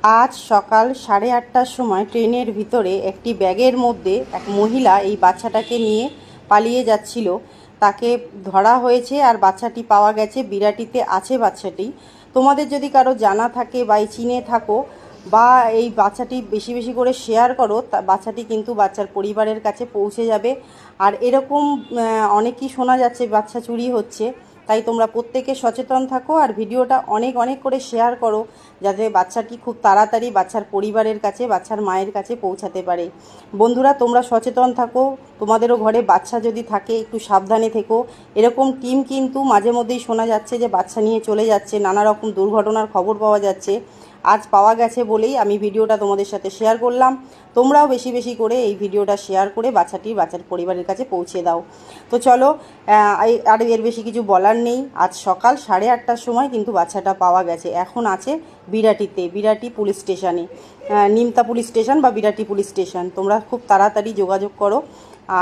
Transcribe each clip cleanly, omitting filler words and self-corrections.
আজ সকাল 8:30টার সময় ট্রেনের ভিতরে একটি ব্যাগের মধ্যে এক মহিলা এই বাচ্চাটাকে নিয়ে পালিয়ে যাচ্ছিল। তাকে ধরা হয়েছে আর বাচ্চাটি পাওয়া গেছে। বিরাটিতে আছে বাচ্চাটি। তোমাদের যদি কারো জানা থাকে বা চিনে থাকো বা এই বাচ্চাটি বেশি বেশি করে শেয়ার করো, বাচ্চাটি কিন্তু বাচ্চার পরিবারের কাছে পৌঁছে যাবে। আর এরকম অনেকই শোনা যাচ্ছে বাচ্চা চুরি হচ্ছে। তাই তোমরা প্রত্যেকে সচেতন থাকো আর ভিডিওটা অনেক অনেক করে শেয়ার করো, যাতে বাচ্চাটি খুব তাড়াতাড়ি বাচ্চার পরিবারের কাছে, বাচ্চার মায়ের কাছে পৌঁছাতে পারে। বন্ধুরা, তোমরা সচেতন থাকো। তোমাদেরও ঘরে বাচ্চা যদি থাকে একটু সাবধানে থেকো। এরকম টিম কিন্তু মাঝে মধ্যেই শোনা যাচ্ছে যে বাচ্চা নিয়ে চলে যাচ্ছে, নানা রকম দুর্ঘটনার খবর পাওয়া যাচ্ছে। আজ পাওয়া গেছে বলেই আমি ভিডিওটা তোমাদের সাথে শেয়ার করলাম। তোমরাও বেশি বেশি করে এই ভিডিওটা শেয়ার করে বাচ্চার পরিবারের কাছে পৌঁছে দাও। তো চলো, আর এর বেশি কিছু বলার নেই। আজ সকাল 8:30টার সময় কিন্তু বাচ্চাটা পাওয়া গেছে। এখন আছে বিরাটিতে, বিরাটি পুলিশ স্টেশনে, নিমতা পুলিশ স্টেশন বা বিরাটি পুলিশ স্টেশন। তোমরা খুব তাড়াতাড়ি যোগাযোগ করো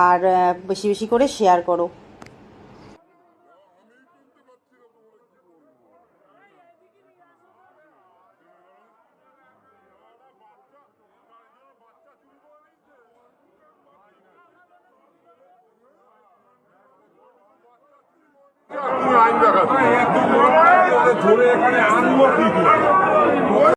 আর বেশি বেশি করে শেয়ার করো। আইন দেখা ধরে এখানে আনবো কি